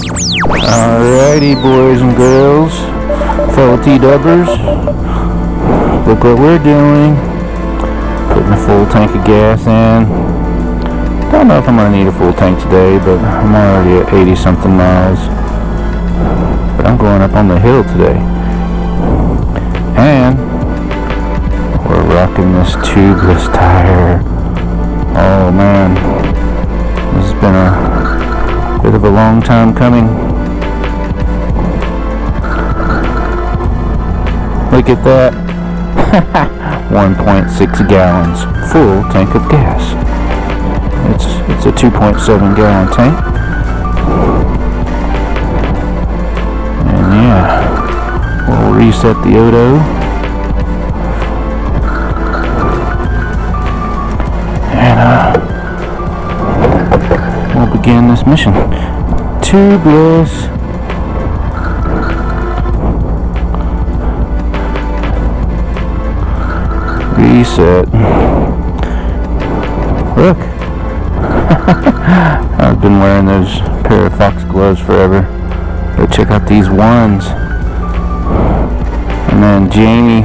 Alrighty, boys and girls, fellow TDUBers, look what we're doing. Putting a full tank of gas in. Don't know if I'm going to need a full tank today, but I'm already at 80 something miles. But I'm going up on the hill today. And we're rocking this tubeless tire. Oh man, this has been a bit of a long time coming. Look at that. 1.6 gallons, full tank of gas. It's a 2.7 gallon tank. And yeah, we'll reset the Odo. And we'll begin this mission. Tubeless. Reset. Look. I've been wearing those pair of fox gloves forever. But check out these ones. And then Jamie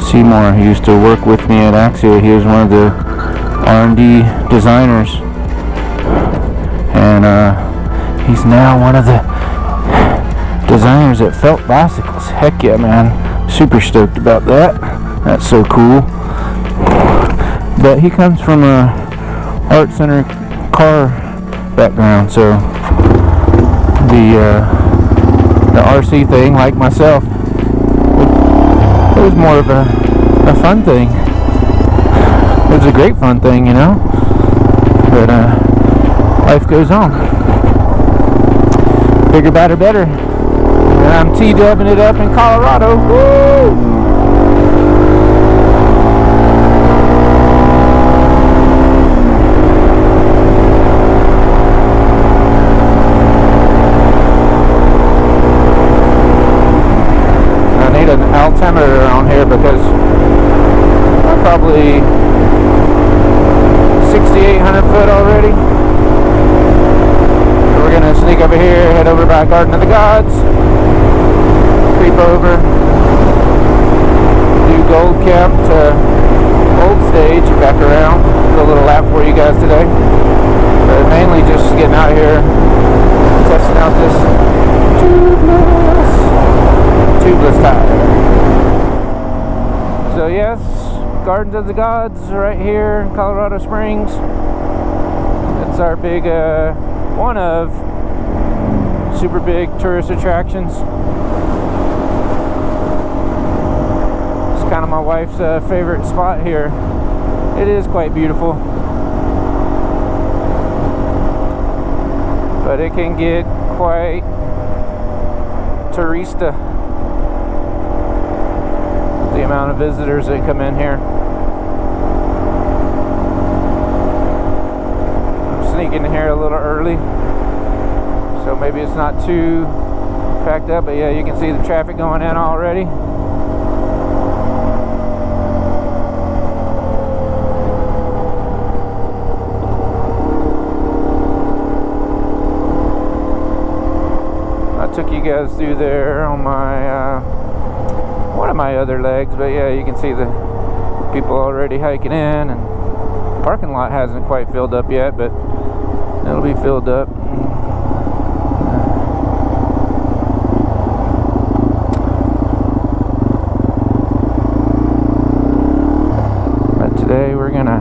Seymour, who used to work with me at Axia, he was one of the R&D designers. And he's now one of the designers at Felt Bicycles. Heck yeah, man. Super stoked about that. That's so cool. But he comes from a art center car background, so the RC thing, like myself, it was more of a fun thing. It was a great fun thing, you know. But life goes on. Bigger, badder, better. And I'm T-dubbing it up in Colorado. Woo! Altimeter on here because I'm probably 6,800 foot already. So we're gonna sneak over here, head over by Garden of the Gods, creep over, do Gold Cap to Old Stage, and back around, do a little lap for you guys today. But mainly just getting out here, testing out this tubeless tire. So yes, Gardens of the Gods right here in Colorado Springs. That's our big, one of super big tourist attractions. It's kind of my wife's favorite spot here. It is quite beautiful, but it can get quite tourista. The amount of visitors that come in here. I'm sneaking in here a little early, so maybe it's not too packed up, but yeah, you can see the traffic going in already. I took you guys through there on my one of my other legs, but yeah, you can see the people already hiking in, and the parking lot hasn't quite filled up yet, but it'll be filled up. But today we're gonna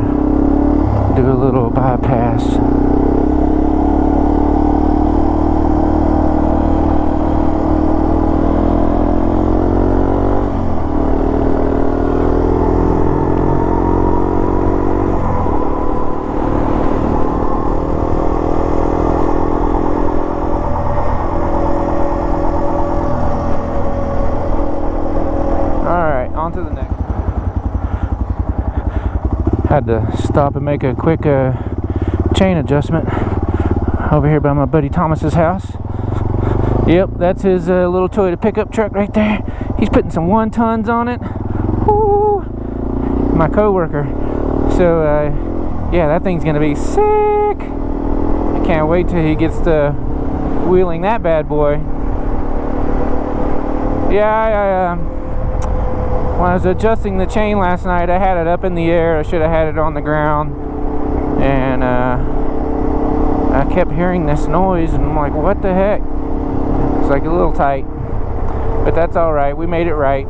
do a little bypass. To the next. Had to stop and make a quick chain adjustment over here by my buddy Thomas's house. Yep, that's his little Toyota pickup truck right there. He's putting some 1-tons on it. Woo! My co-worker. So yeah, that thing's gonna be sick. Can't wait till he gets to wheeling that bad boy. Yeah, when I was adjusting the chain last night, I had it up in the air. I should have had it on the ground. And I kept hearing this noise, and I'm like, what the heck? It's like a little tight. But that's alright. We made it right.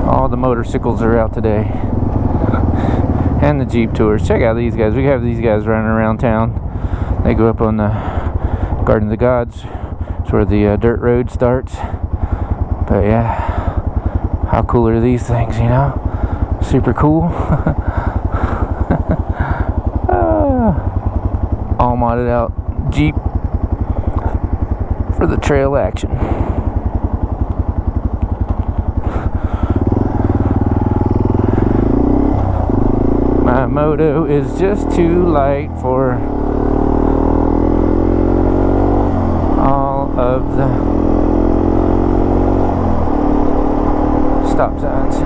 All the motorcycles are out today. And the Jeep tours. Check out these guys. We have these guys running around town. They go up on the Garden of the Gods. It's where the dirt road starts. But yeah, how cool are these things, you know? Super cool. All modded out Jeep for the trail action. My moto is just too light for all of the stop signs.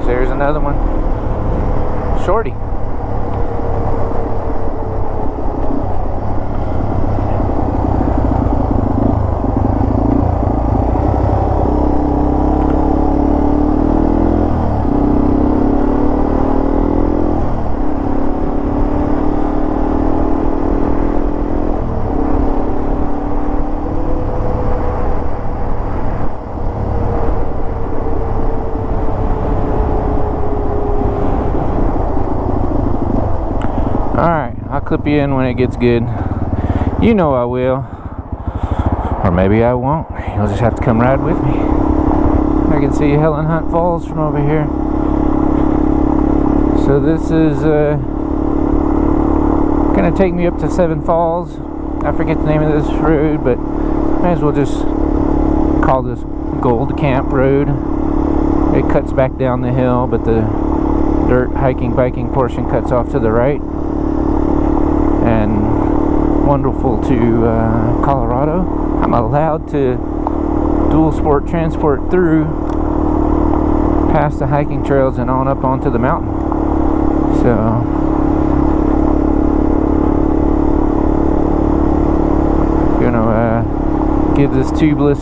There's another one. Shorty. Alright, I'll clip you in when it gets good. You know I will. Or maybe I won't. You'll just have to come ride with me. I can see Helen Hunt Falls from over here. So this is gonna take me up to Seven Falls. I forget the name of this road, but might as well just call this Gold Camp Road. It cuts back down the hill, but the dirt hiking, biking portion cuts off to the right. And wonderful to Colorado. I'm allowed to dual sport transport through past the hiking trails and on up onto the mountain. So gonna give this tubeless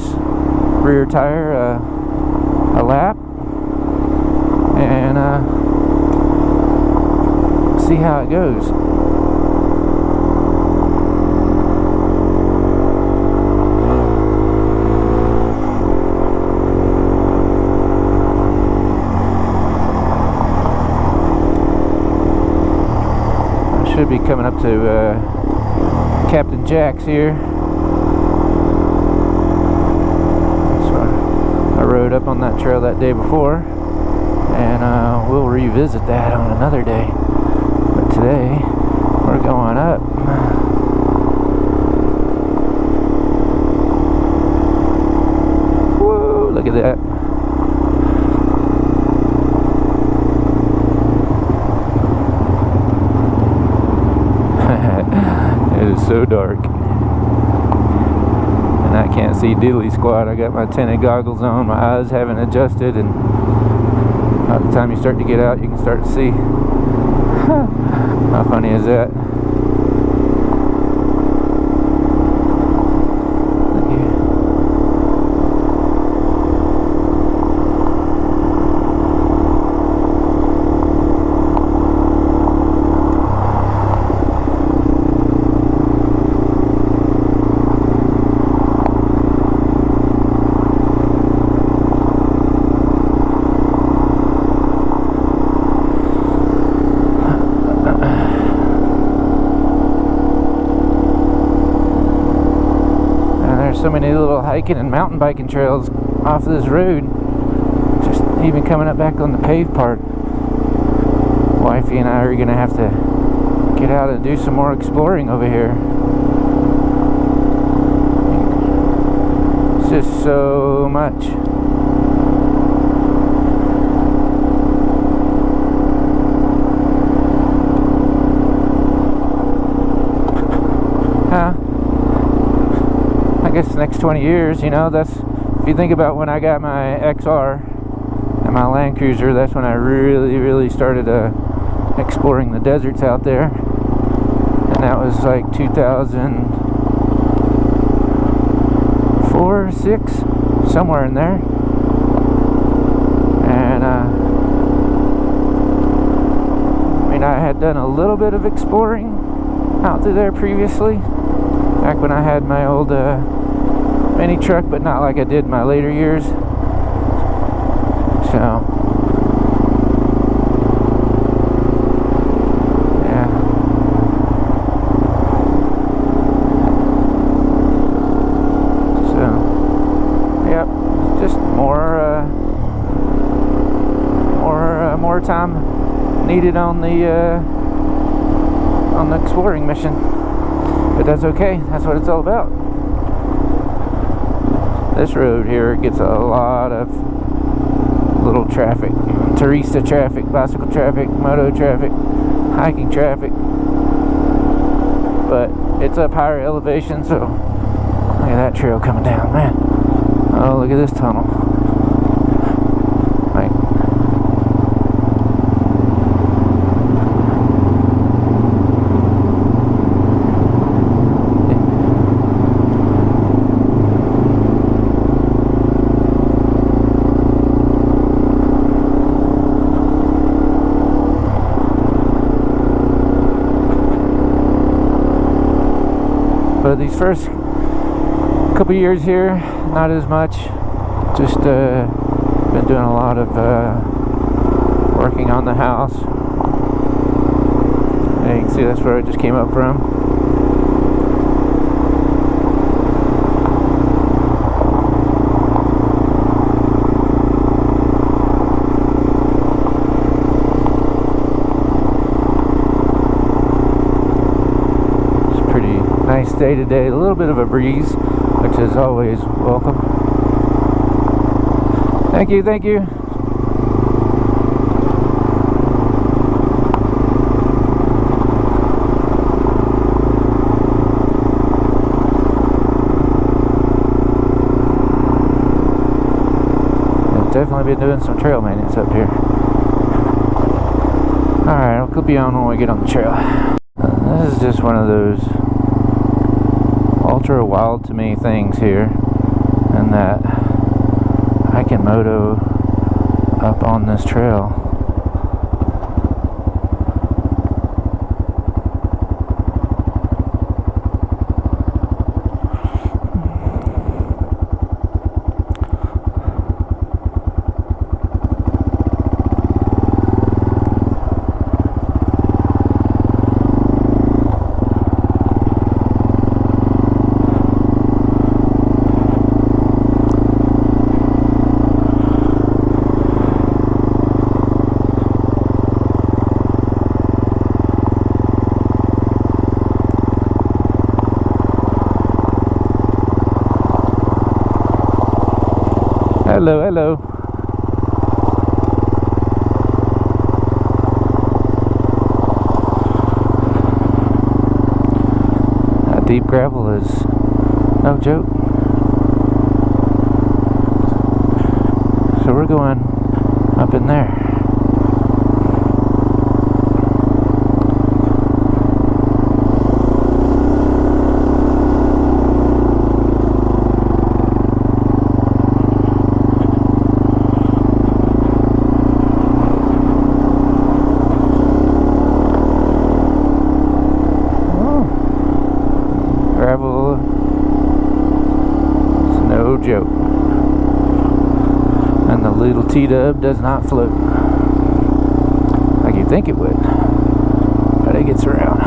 rear tire a lap and see how it goes. Should be coming up to Captain Jack's here. So I rode up on that trail that day before, and we'll revisit that on another day. But today we're going up. Whoa, look at that. It is so dark, and I can't see diddly squat. I got my tinted goggles on, my eyes haven't adjusted, and by the time you start to get out, you can start to see. How funny is that? So many little hiking and mountain biking trails off this road, just even coming up back on the paved part. Wifey and I are gonna have to get out and do some more exploring over here. just so much. I guess the next 20 years, you know, that's, if you think about when I got my XR and my Land Cruiser, that's when I really started exploring the deserts out there. And that was like 2004, 6, somewhere in there. And I mean, I had done a little bit of exploring out through there previously, back when I had my old mini truck, but not like I did in my later years. So yeah. So yep, just more time needed on the exploring mission. But that's okay, that's what it's all about. This road here gets a lot of little traffic. Turista traffic, bicycle traffic, moto traffic, hiking traffic. But it's up higher elevation, so look at that trail coming down, man. Oh, look at this tunnel. Like, but these first couple years here, not as much. Just been doing a lot of working on the house. And you can see that's where I just came up from. Nice day today, a little bit of a breeze, which is always welcome. Thank you, thank you. I've definitely been doing some trail maintenance up here. Alright, I'll clip you on when we get on the trail. This is just one of those ultra wild to me things here, and that I can moto up on this trail. Hello, hello. That deep gravel is no joke. So we're going up in there. Gravel is no joke, and the little TDUB does not float like you think it would, but it gets around.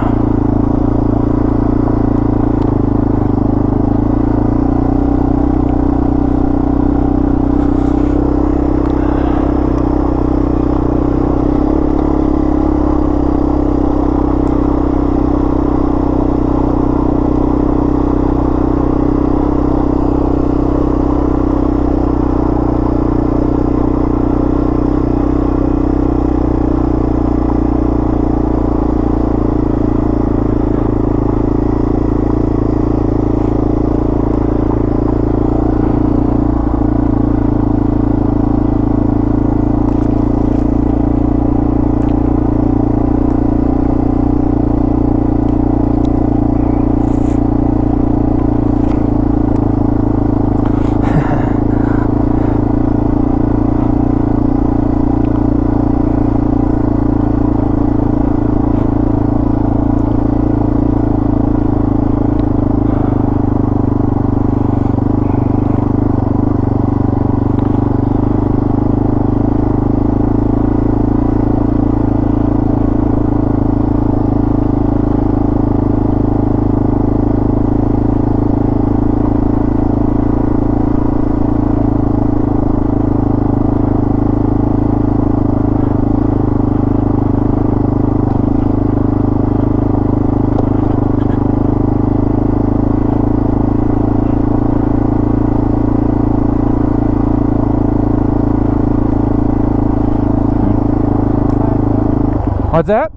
What's that?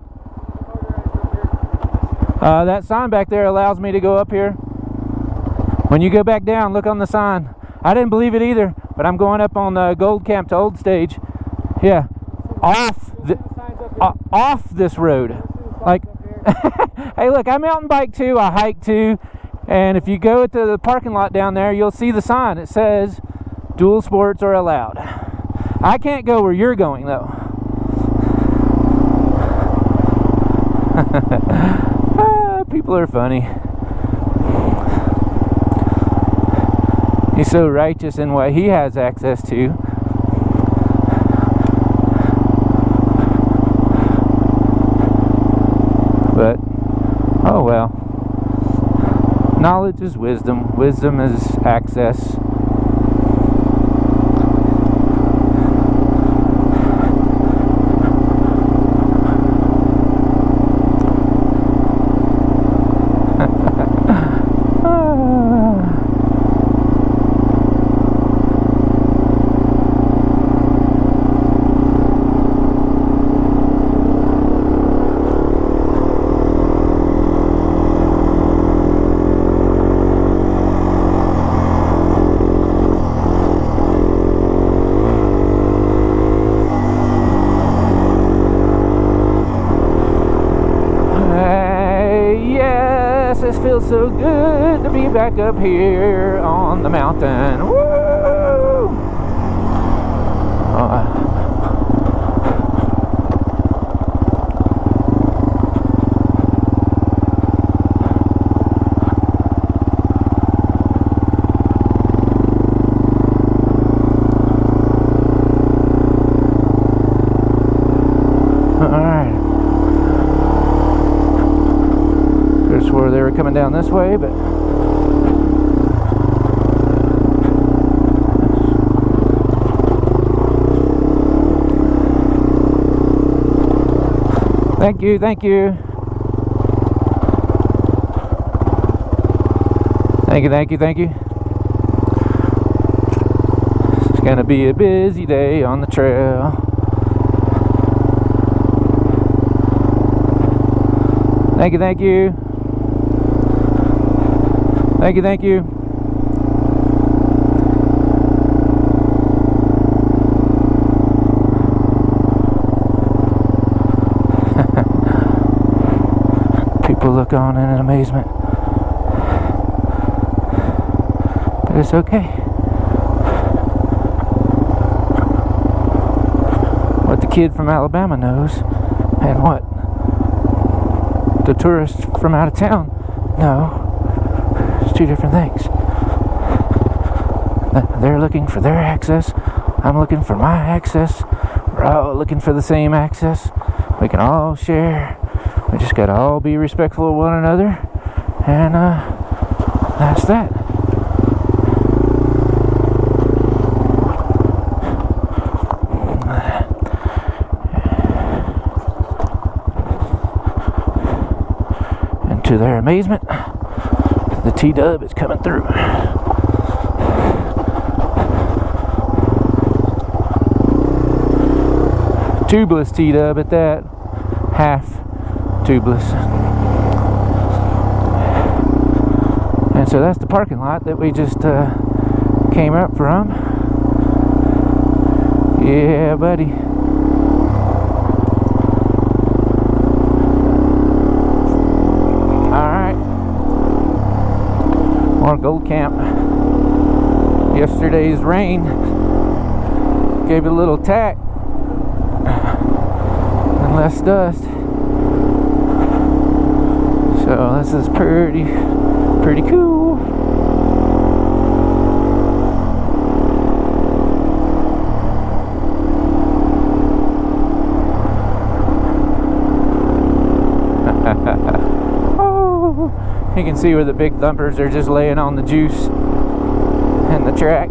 That sign back there allows me to go up here. When you go back down, look on the sign. I didn't believe it either, but I'm going up on Gold Camp to Old Stage. Yeah, off this road. Like, hey, look, I mountain bike too. I hike too. And if you go to the parking lot down there, you'll see the sign. It says dual sports are allowed. I can't go where you're going though. People are funny. He's so righteous in what he has access to. But, oh well. Knowledge is wisdom. Wisdom is access. This feels so good to be back up here on the mountain. Woo! Where they were coming down this way, but thank you, thank you, thank you, thank you, thank you. It's gonna be a busy day on the trail. Thank you, thank you. Thank you, thank you. People look on in amazement. But it's okay. What the kid from Alabama knows, and what the tourist from out of town know. Two different things. They're looking for their access. I'm looking for my access. We're all looking for the same access. We can all share. We just gotta all be respectful of one another. And that's that. And to their amazement, the TDUB is coming through. Tubeless TDUB at that. Half tubeless. And so that's the parking lot that we just came up from. Yeah, buddy. More Gold Camp. Yesterday's rain gave it a little tack and less dust. So this is pretty cool. You can see where the big thumpers are just laying on the juice and the track.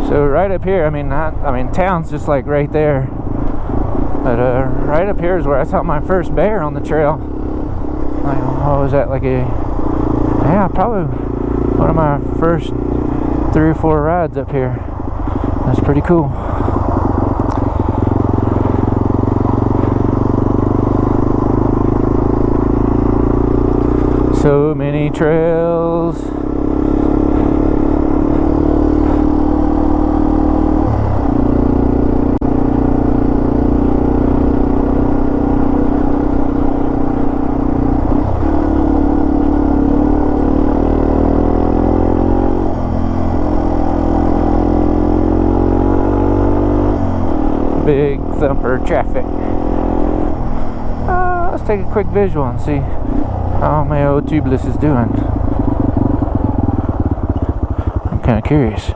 So right up here, I mean town's just like right there, but right up here is where I saw my first bear on the trail. Like, what was that, like a, yeah, probably one of my first 3 or 4 rides up here. That's pretty cool. So many trails. Big thumper traffic. Let's take a quick visual and see how my old Tubeless is doing. I'm kind of curious.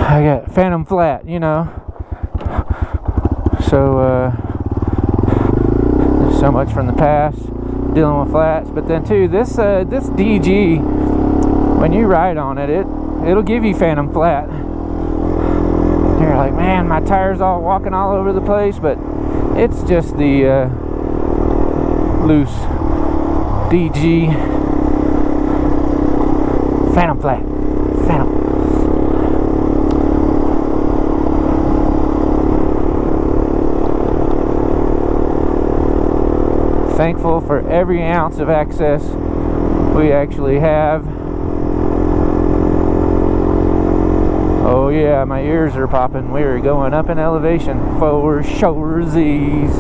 I got phantom flat, you know. So there's so much from the past dealing with flats, but then too this DG, when you ride on it, it'll give you phantom flat. You're like, man, my tires all walking all over the place, but it's just the loose DG phantom flat. Phantom. Thankful for every ounce of access we actually have. Oh yeah, my ears are popping. We're going up in elevation for shoresies.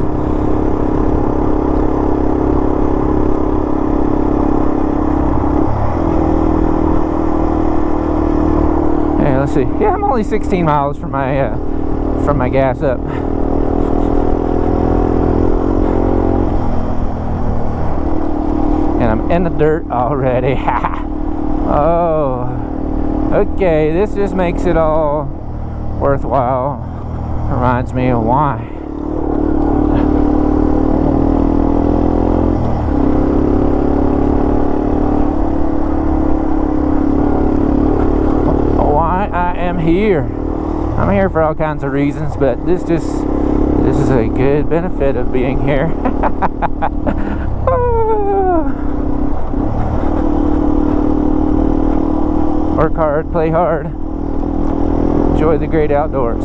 Hey, let's see. Yeah, I'm only 16 miles from my gas up. And I'm in the dirt already. Oh, okay, this just makes it all worthwhile. Reminds me of why. Why I am here. I'm here for all kinds of reasons, but this is a good benefit of being here. Work hard, play hard, enjoy the great outdoors.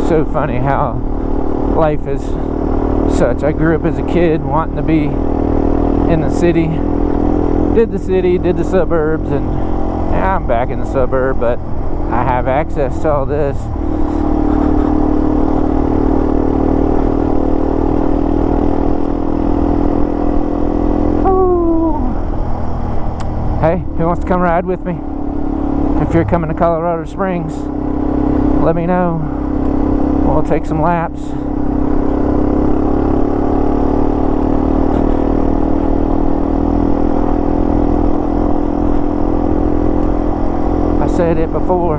So funny how life is such. I grew up as a kid wanting to be in the city, did the suburbs, and yeah, I'm back in the suburb, but I have access to all this. Hey, who wants to come ride with me? If you're coming to Colorado Springs, let me know. We'll take some laps. I said it before.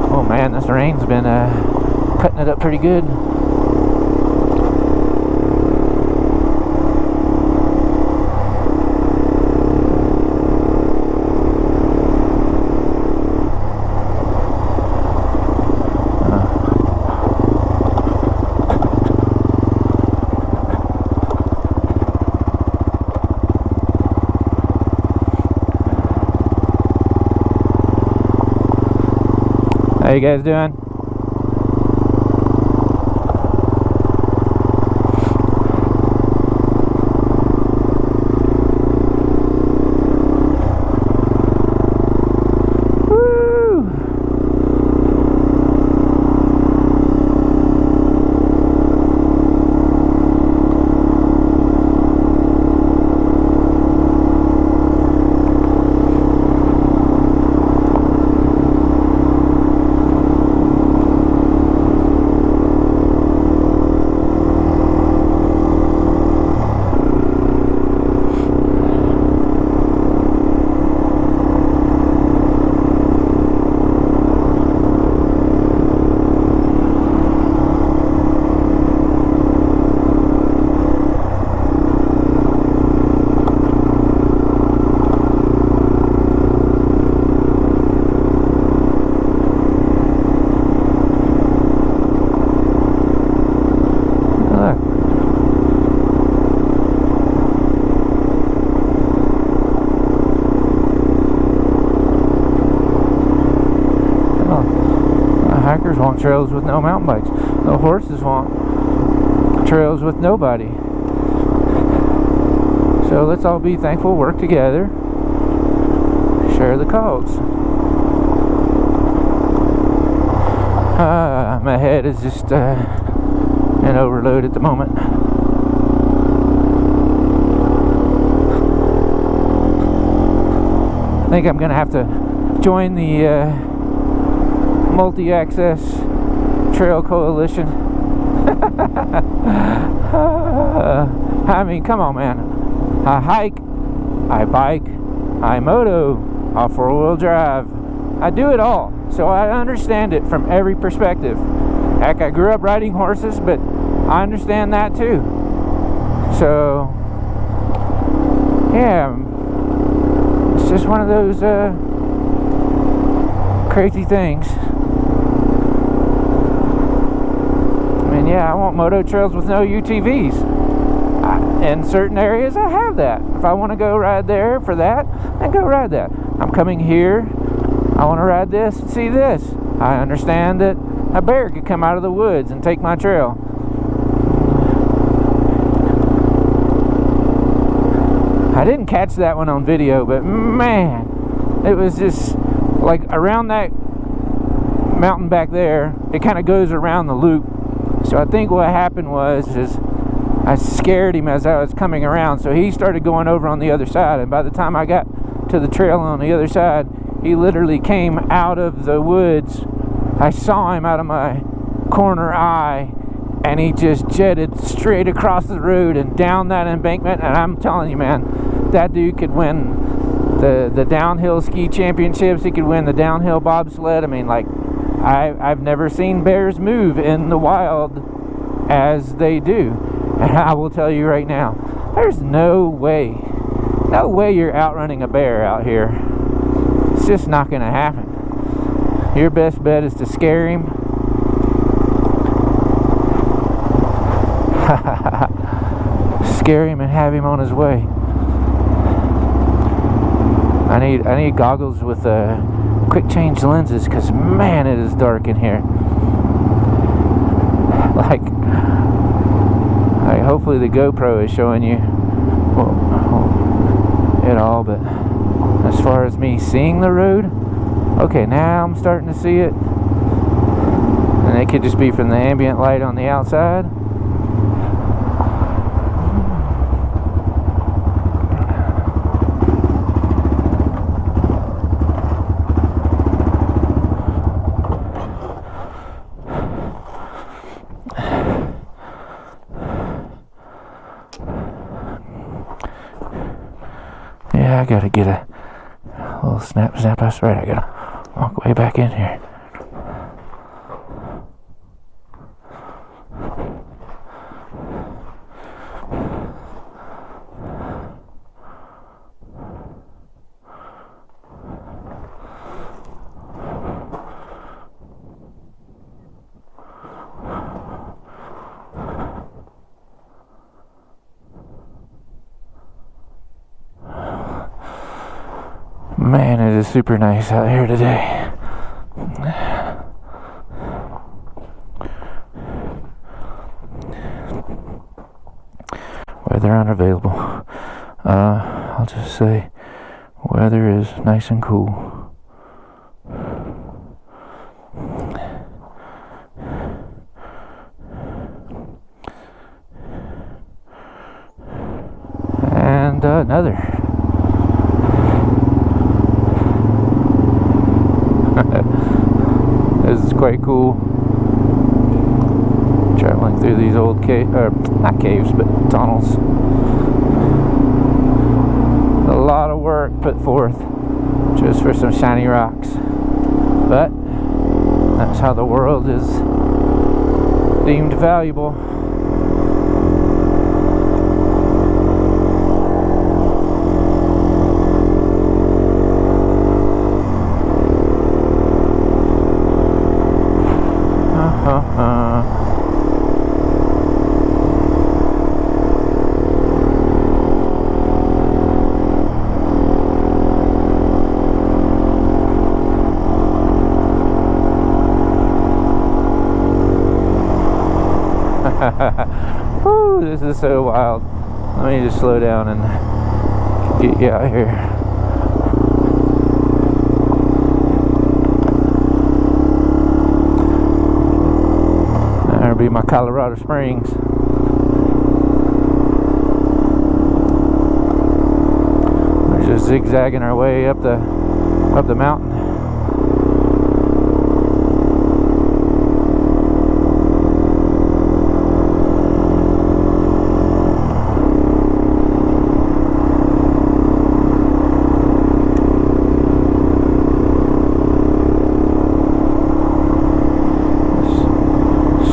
Oh man, this rain's been cutting it up pretty good. How you guys doing? Woo! bikers want trails with no mountain bikes. The horses want trails with nobody. So let's all be thankful, work together, share the cause. My head is just in overload at the moment. I think I'm gonna have to join the multi-access trail coalition. I mean, come on, man. I hike, I bike, I moto, I four-wheel drive. I do it all, so I understand it from every perspective. Heck, I grew up riding horses, but I understand that too. So, yeah, it's just one of those crazy things. I mean, yeah, I want moto trails with no UTVs. In certain areas, I have that. If I want to go ride there for that, then go ride that. I'm coming here, I want to ride this and see this. I understand that a bear could come out of the woods and take my trail. I didn't catch that one on video, but man, it was just like around that mountain back there, it kind of goes around the loop. So I think what happened was I scared him as I was coming around, so he started going over on the other side, and by the time I got to the trail on the other side, he literally came out of the woods. I saw him out of my corner eye, and he just jetted straight across the road and down that embankment. And I'm telling you, man, that dude could win the downhill ski championships. He could win the downhill bobsled. I mean, like, I've never seen bears move in the wild as they do. And I will tell you right now, there's no way you're outrunning a bear out here. It's just not going to happen. Your best bet is to scare him. Scare him and have him on his way. I need goggles with quick change lenses, because man, it is dark in here. Like, hopefully the GoPro is showing you it all, but as far as me seeing the road, okay, now I'm starting to see it, and it could just be from the ambient light on the outside. I gotta get a little snap. That's right, I gotta walk way back in here. Man, it is super nice out here today. Weather unavailable. I'll just say weather is nice and cool. And another. This is quite cool. Traveling through these old not caves, but tunnels. A lot of work put forth just for some shiny rocks. But that's how the world is deemed valuable. Woo, this is so wild. Let me just slow down and get you out here. That'll be my Colorado Springs. We're just zigzagging our way up the mountain.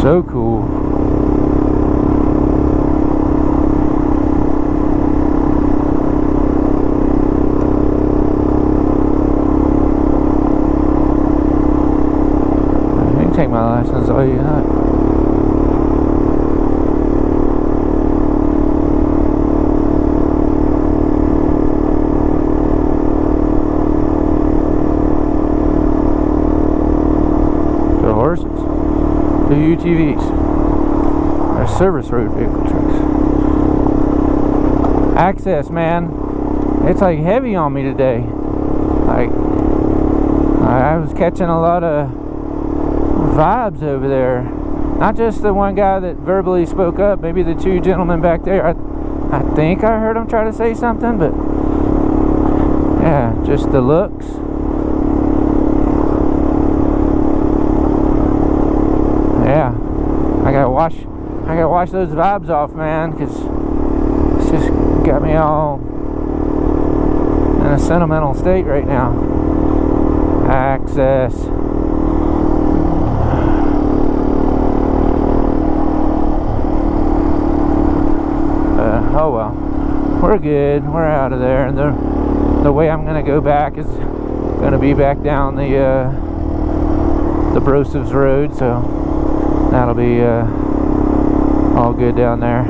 So cool. You can take my license all you want. The horses. The UTVs are service road vehicle trucks. Access, man, it's like heavy on me today. Like I was catching a lot of vibes over there. Not just the one guy that verbally spoke up, maybe the two gentlemen back there. I think I heard him try to say something, but yeah, just the looks. Yeah, I gotta wash those vibes off, man, because it's just got me all in a sentimental state right now. Access. Oh well, we're good. We're out of there. And the way I'm gonna go back is gonna be back down the Brosev's Road, so that'll be all good down there.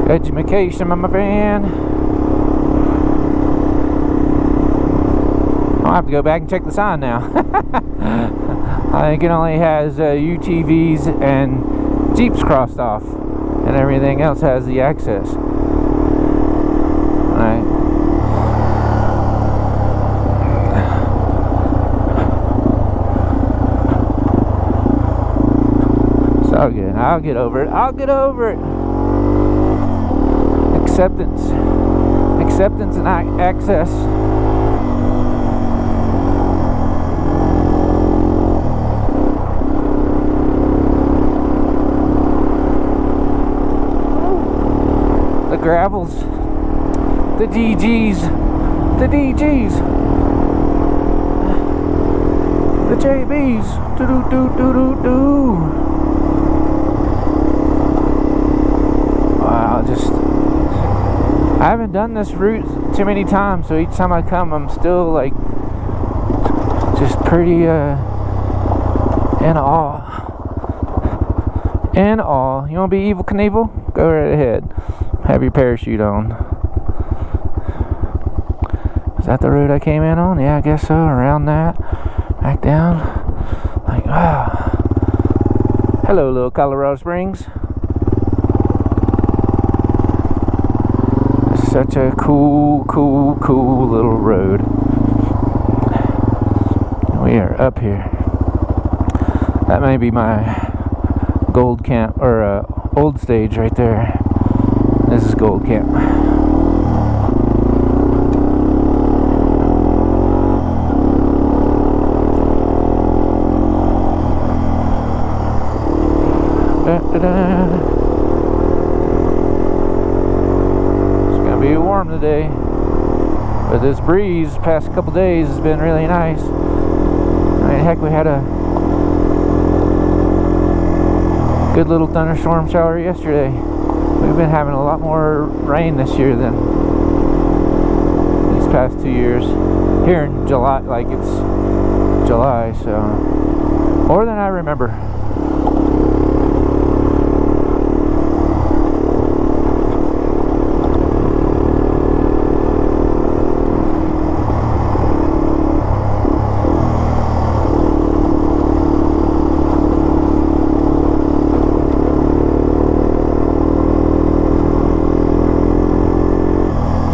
Education, my friend. I'll have to go back and check the sign now. I think it only has UTVs and Jeeps crossed off, and everything else has the access. Alright. It's all good. I'll get over it. I'll get over it. Acceptance and access. The gravels, the DGs, the JBs. Do do do do do do. Wow, I haven't done this route too many times, so each time I come, I'm still like just pretty in awe. In awe. You want to be Evel Knievel? Go right ahead. Have your parachute on. Is that the road I came in on? Yeah, I guess so. Around that, back down. Like, wow. Hello, little Colorado Springs. Such a cool little road. We are up here. That may be my gold camp, or old stage right there. This is gold camp. Be warm today, but this breeze past couple days has been really nice. mean, heck, we had a good little thunderstorm shower yesterday. We've been having a lot more rain this year than these past 2 years. Here in July, like it's July, so more than I remember.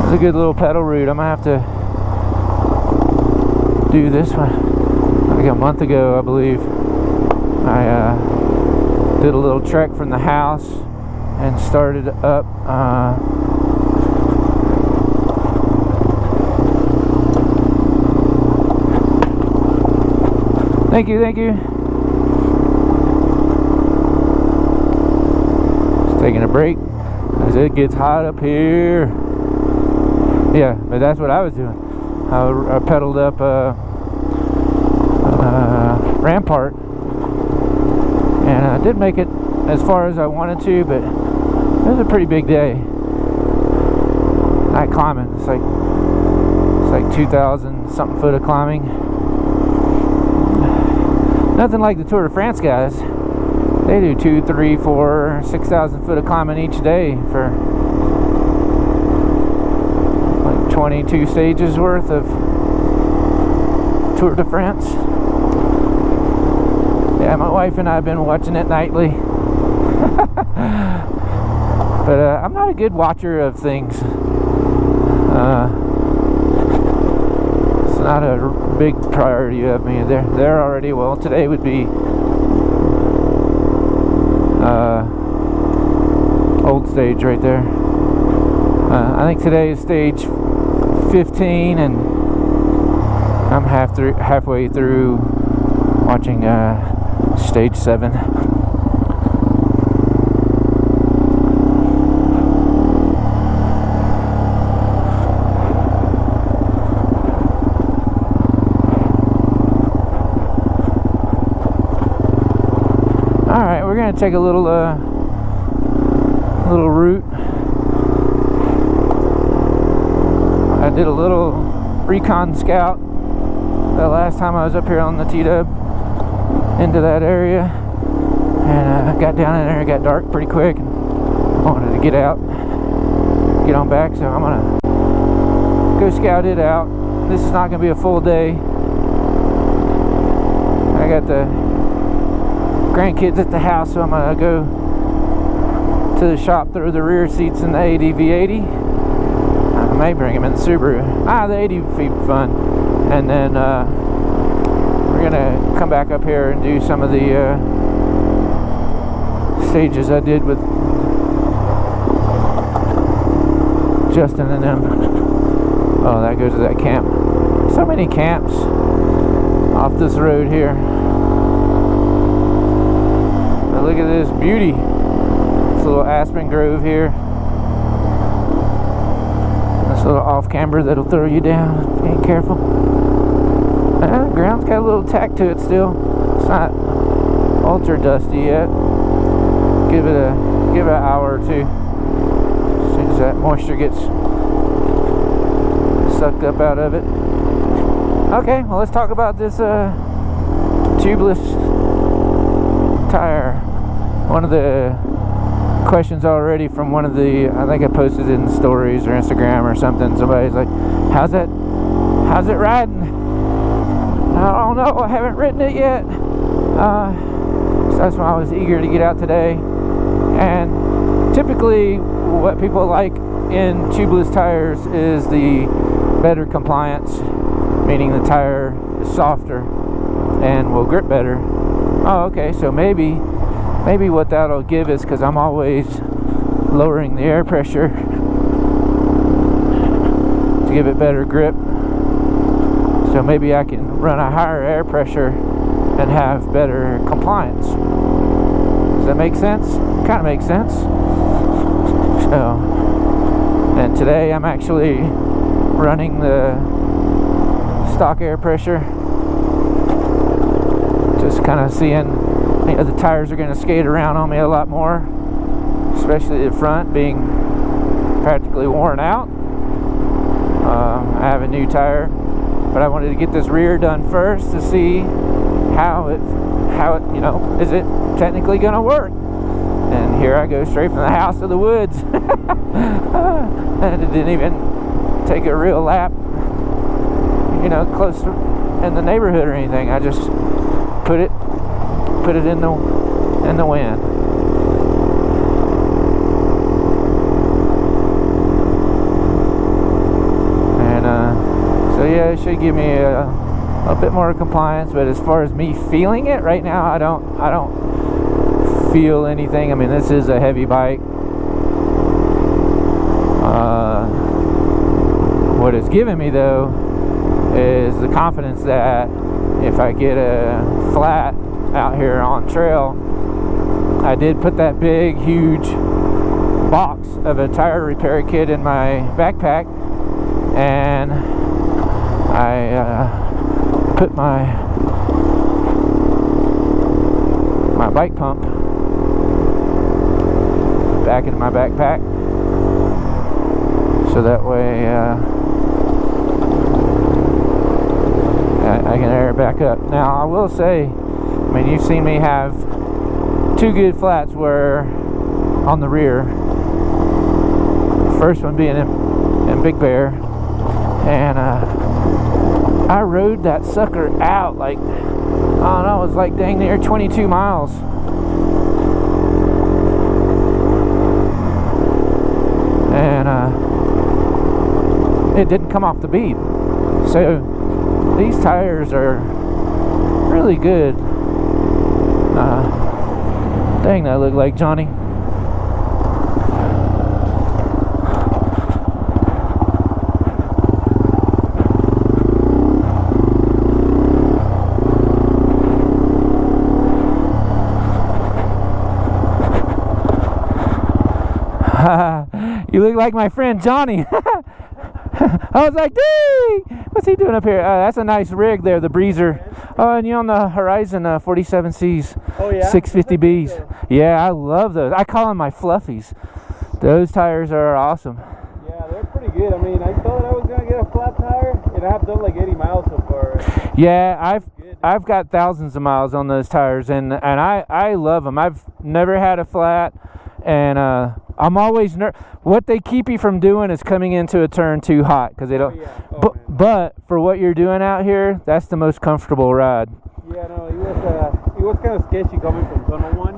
A good little pedal route. I'm gonna have to do this one. Like a month ago, I believe, I did a little trek from the house and started up thank you. Just taking a break as it gets hot up here. Yeah, but that's what I was doing. I pedaled up Rampart, and I did make it as far as I wanted to, but it was a pretty big day. Night climbing. It's like 2,000 something foot of climbing. Nothing like the Tour de France guys. They do 2, 3, 4, 6,000 foot of climbing each day for 22 stages worth of Tour de France. Yeah, my wife and I have been watching it nightly. But I'm not a good watcher of things. It's not a big priority of me. They're already, well, today would be old stage right there. I think today is stage 15, and I'm halfway through watching stage 7. All right, we're gonna take a little route. I did a little recon scout the last time I was up here on the TDUB into that area, and I got down in there. It got dark pretty quick, and I wanted to get out, get on back, so I'm gonna go scout it out. This is not gonna be a full day. I got the grandkids at the house, so I'm gonna go to the shop, throw the rear seats in the ADV80. I may bring him in the Subaru. The 80 would be fun. And then we're gonna come back up here and do some of the stages I did with Justin and them. Oh, that goes to that camp. So many camps off this road here. But look at this beauty. This little aspen grove here. Little off camber that'll throw you down if you ain't careful. The ground's got a little tack to it still. It's not ultra dusty yet. Give it an hour or two. As soon as that moisture gets sucked up out of it. Okay, well, let's talk about this tubeless tire. One of the questions already from one of the, I think I posted it in stories or Instagram or something. Somebody's like, how's it riding? I don't know, I haven't ridden it yet. So that's why I was eager to get out today. And typically what people like in tubeless tires is the better compliance, meaning the tire is softer and will grip better. Oh, okay, so maybe what that'll give is, because I'm always lowering the air pressure to give it better grip, so maybe I can run a higher air pressure and have better compliance. Does that make sense? Kind of makes sense. So, and today I'm actually running the stock air pressure Just kind of seeing, you know, the tires are going to skate around on me a lot more, especially the front being practically worn out. I have a new tire, but I wanted to get this rear done first to see how it, you know, is it technically going to work? And here I go straight from the house to the woods. And it didn't even take a real lap, you know, close to, in the neighborhood or anything. I just put it in the wind. And so yeah, it should give me a bit more compliance. But as far as me feeling it right now, I don't feel anything. I mean, this is a heavy bike. What it's given me though is the confidence that if I get a flat out here on trail, I did put that big huge box of a tire repair kit in my backpack, and I put my bike pump back into my backpack, so that way I can air it back up. Now I will say, I mean, you've seen me have two good flats where on the rear, first one being in MTB'r, and I rode that sucker out like, I don't know, it was like dang near 22 miles. And it didn't come off the bead. So these tires are really good. Dang, that look like Johnny. You look like my friend Johnny. I was like, dang, what's he doing up here? That's a nice rig there, the Breezer. Oh, and you on the Horizon 47Cs. Oh, yeah? 650Bs. Yeah, I love those. I call them my fluffies. Those tires are awesome. Yeah, they're pretty good. I mean, I thought I was going to get a flat tire, and I've done like 80 miles so far. Yeah, I've got thousands of miles on those tires, and I love them. I've never had a flat, and I'm always what they keep you from doing is coming into a turn too hot, because they don't. Oh, yeah. But for what you're doing out here, that's the most comfortable ride. Yeah, no, it was kind of sketchy coming from Tunnel 1.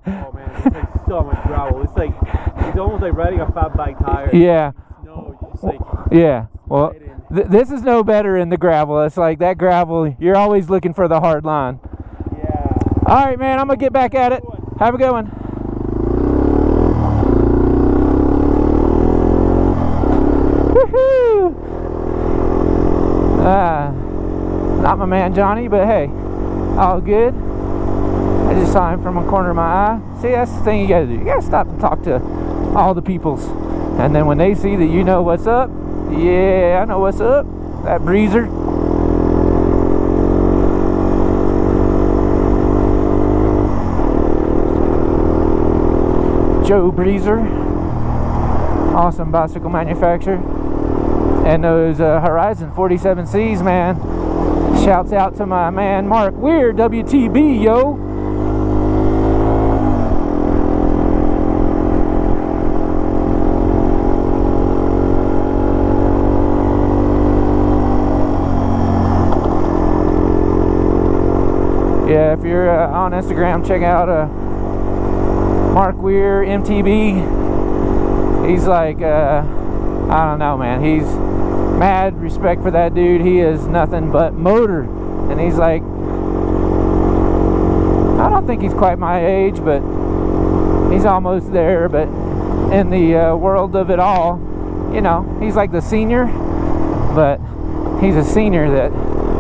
Oh man, it's like so much gravel. It's almost like riding a fat bike tire. Yeah. No, just like. Yeah. Well, this is no better in the gravel. It's like that gravel. You're always looking for the hard line. Yeah. All right, man. I'm gonna get back at it. Have a good one. Woohoo! Not my man Johnny, but hey, all good. I just saw him from a corner of my eye. See, that's the thing you gotta do. You gotta stop and talk to all the peoples, and then when they see that you know what's up, yeah, I know what's up. That Breezer. Joe Breezer, awesome bicycle manufacturer. And those Horizon 47Cs, man. Shouts out to my man Mark Weir, WTB, yo. Yeah, if you're on Instagram, check out Mark Weir, MTB. He's like, I don't know, man. He's mad respect for that dude. He is nothing but motor. And he's like, I don't think he's quite my age, but he's almost there. But in the world of it all, you know, he's like the senior, but he's a senior that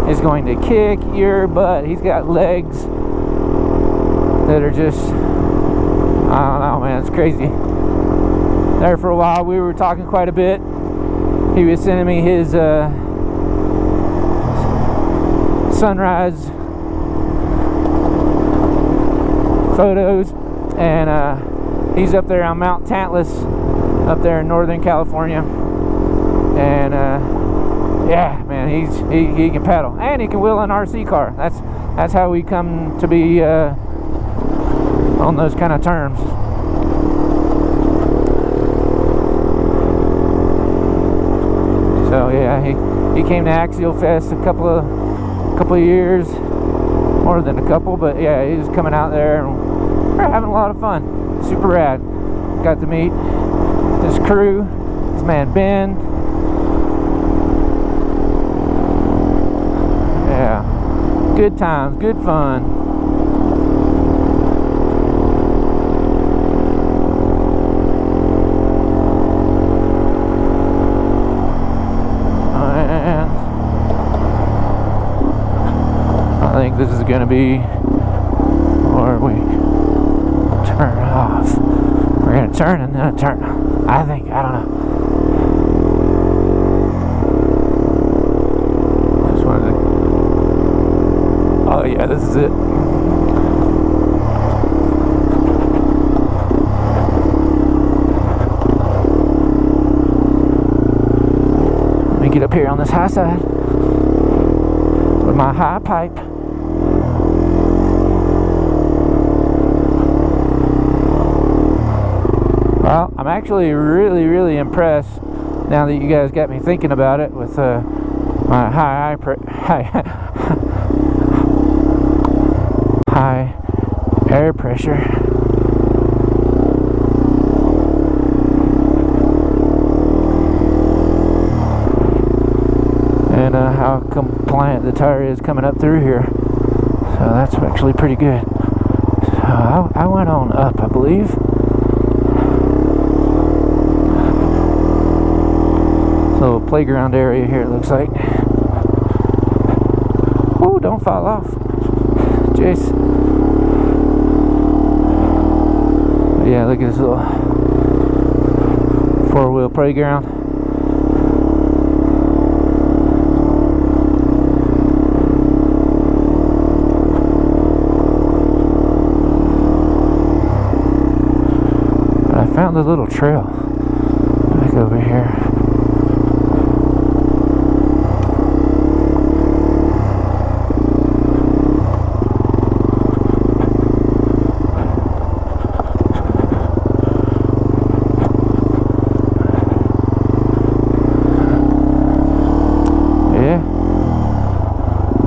is going to kick your butt. He's got legs that are just, I don't know, man, it's crazy. There for a while, we were talking quite a bit. He was sending me his sunrise photos, and he's up there on Mount Tantalus, up there in Northern California, and yeah, man, he can pedal, and he can wheel an RC car. That's how we come to be on those kind of terms. So yeah, he came to Axial Fest a couple of years, more than a couple, but yeah, he was coming out there, and we're having a lot of fun. Super rad. Got to meet his crew, his man Ben. Yeah, good times, good fun. I think this is going to be where we turn off. We're going to turn and then turn. I don't know. Just wanted to. Oh yeah, this is it. Let me get up here on this high side with my high pipe. Well, I'm actually really impressed now that you guys got me thinking about it with my high air pressure. And how compliant the tire is coming up through here. So that's actually pretty good. So I went on up, I believe. Little playground area here, it looks like. Oh, don't fall off, Jace. But yeah, look at this little four-wheel playground. But I found a little trail back over here.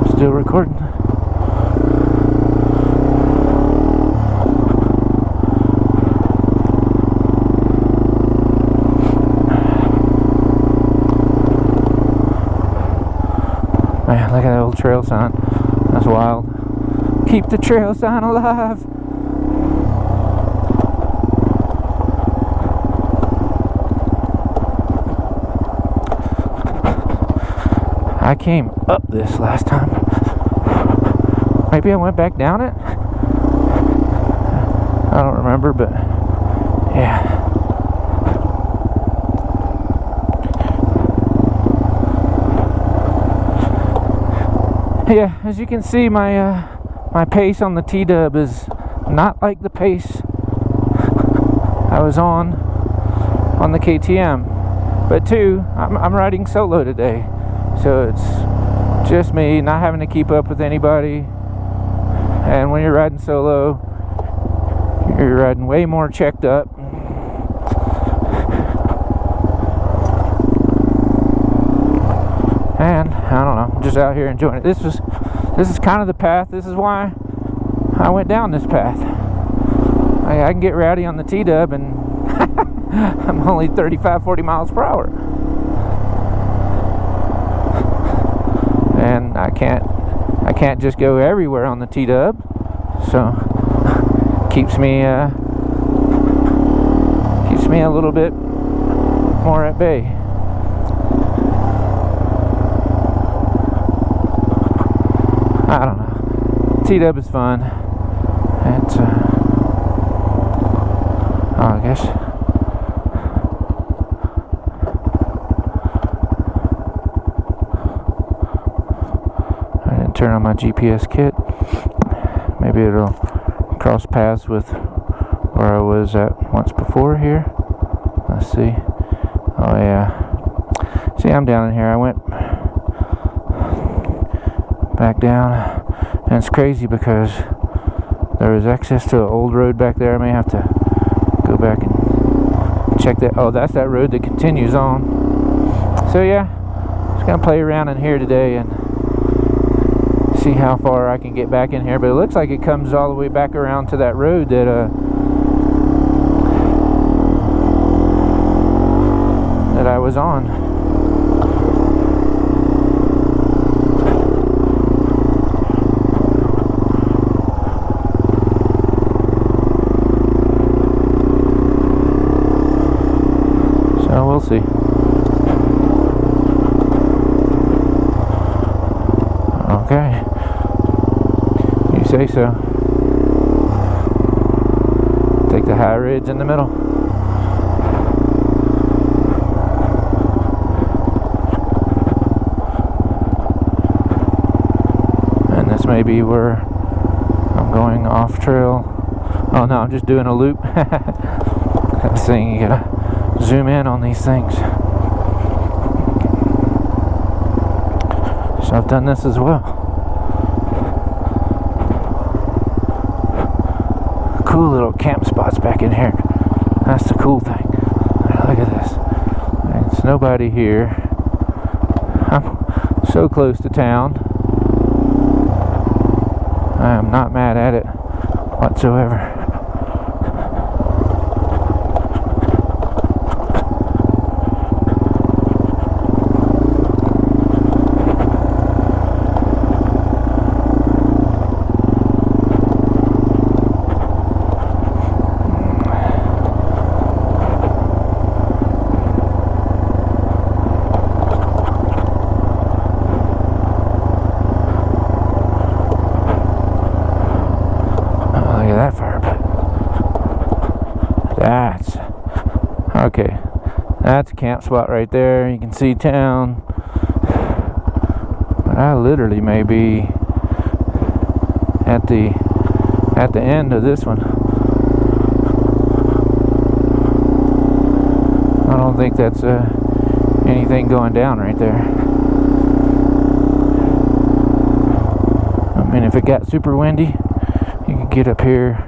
Still recording. Man, look at that old trail sign. That's wild. Keep the trail sign alive. I came up this last time. Maybe I went back down it? I don't remember, but yeah. Yeah, as you can see, my my pace on the TDUB is not like the pace I was on the KTM. But two, I'm riding solo today, so it's just me, not having to keep up with anybody. And when you're riding solo, you're riding way more checked up. And I don't know, I'm just out here enjoying it. This is kind of the path. This is why I went down this path. I can get rowdy on the TDUB and I'm only 35-40 miles per hour. And I can't just go everywhere on the TDUB, so keeps me a little bit more at bay. I don't know. TDUB is fun. It's I guess. Turn on my GPS kit. Maybe it'll cross paths with where I was at once before here. Let's see. Oh yeah. See, I'm down in here. I went back down, and it's crazy because there is access to an old road back there. I may have to go back and check that. Oh, that's that road that continues on. So yeah, just gonna play around in here today and see how far I can get back in here. But it looks like it comes all the way back around to that road that I was on. So we'll see. Okay. You say so. Take the high ridge in the middle. Maybe where I'm going off trail. Oh no, I'm just doing a loop. That thing, you gotta zoom in on these things. So I've done this as well. Cool little camp spots back in here. That's the cool thing. Look at this. There's nobody here. I'm so close to town. I am not mad at it whatsoever. Okay, that's a camp spot right there. You can see town, but I literally may be at the end of this one. I don't think that's anything going down right there. I mean, if it got super windy, you could get up here.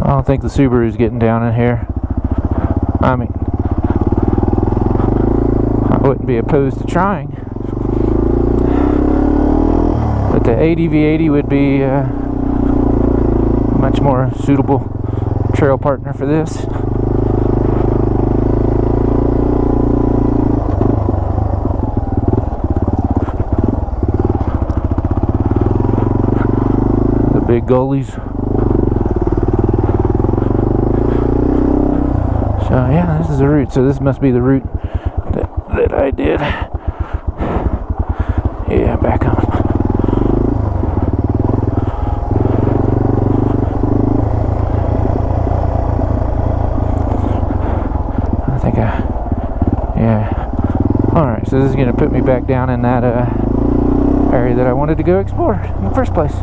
I don't think the Subaru's getting down in here. I mean, I wouldn't be opposed to trying. But the ADV80 would be a much more suitable trail partner for this. The big gullies. So yeah, this is the route. So this must be the route that I did. Yeah, back on. I think yeah. Alright, so this is going to put me back down in that area that I wanted to go explore in the first place.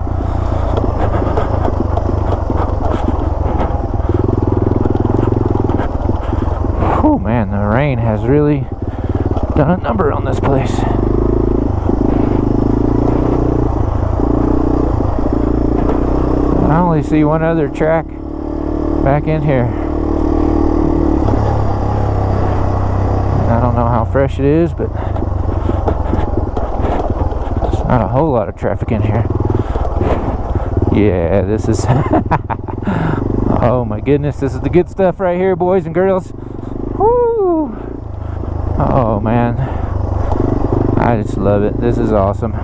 Oh man, the rain has really done a number on this place. I only see one other track back in here. I don't know how fresh it is, but there's not a whole lot of traffic in here. Yeah, this is oh my goodness, this is the good stuff right here, boys and girls. Woo! Oh man, I just love it. This is awesome.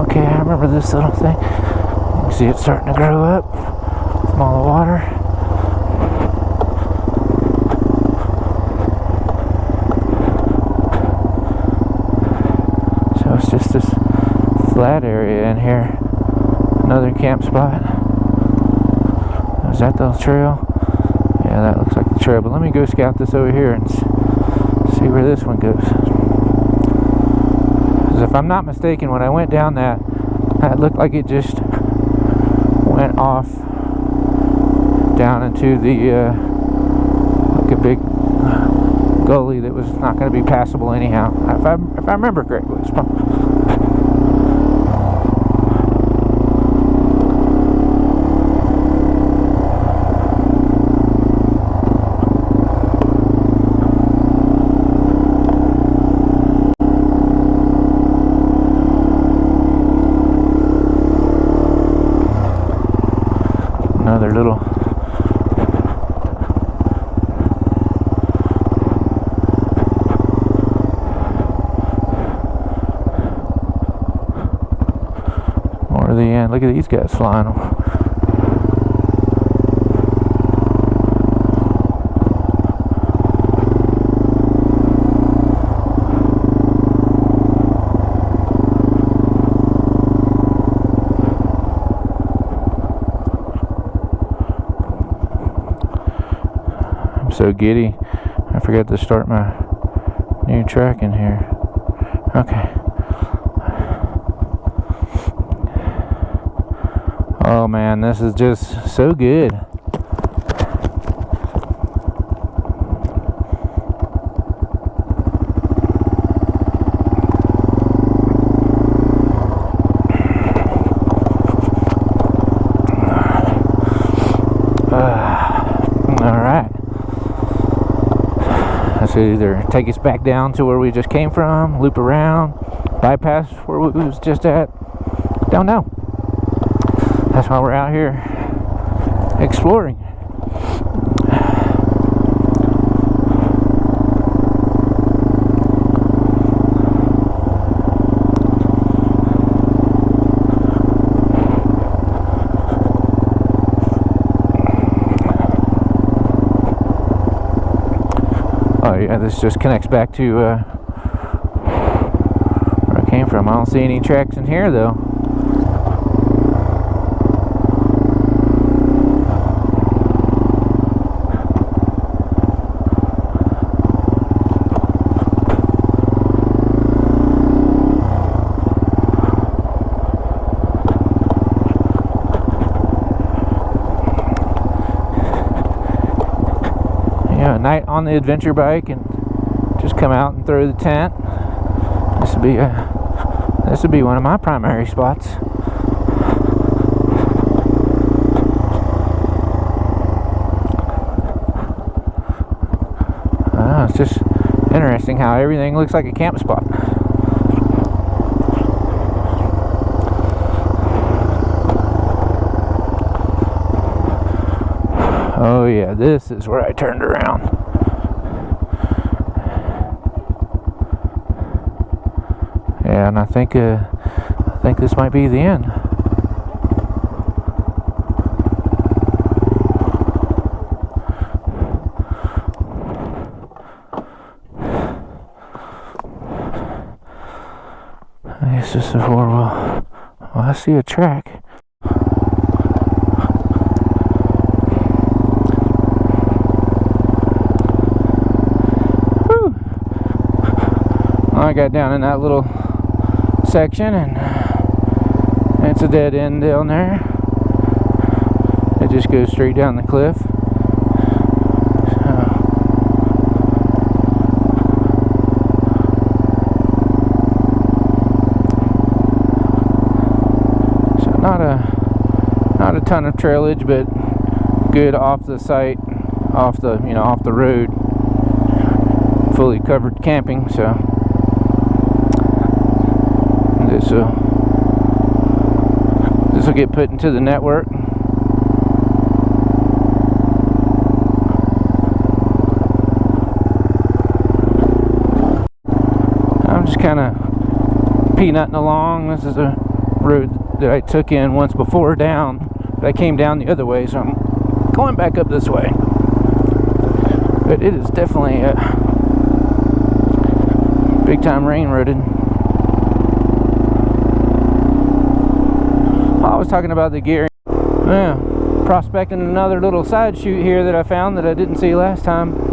Okay, I remember this little thing. You can see it starting to grow up from all the water. So it's just this flat area in here. Another camp spot. Is that the trail? Yeah, that looks like the trail, but let me go scout this over here and see where this one goes. Because if I'm not mistaken, when I went down that looked like it just went off down into the like a big gully that was not going to be passable anyhow. If I remember correctly. Another little more of the end. Look at these guys flying. So giddy, I forgot to start my new track in here. Okay. Oh man, this is just so good. Either take us back down to where we just came from, loop around, bypass where we was just at. Don't know. That's why we're out here exploring. Oh yeah, this just connects back to where I came from. I don't see any tracks in here though. Night on the adventure bike and just come out and throw the tent. This would be one of my primary spots. It's just interesting how everything looks like a camp spot. Oh yeah, this is where I turned around. Yeah, and I think this might be the end. I guess this is where well, I see a track. I got down in that little section and it's a dead end down there. It just goes straight down the cliff. So not a ton of trailage, but good off the site, off the road, fully covered camping. So this will get put into the network. I'm just kind of peanutting along. This is a road that I took in once before down, but I came down the other way, so I'm going back up this way. But it is definitely big time rain roaded. I was talking about the gear. Yeah. prospecting another little side chute here that I found that I didn't see last time.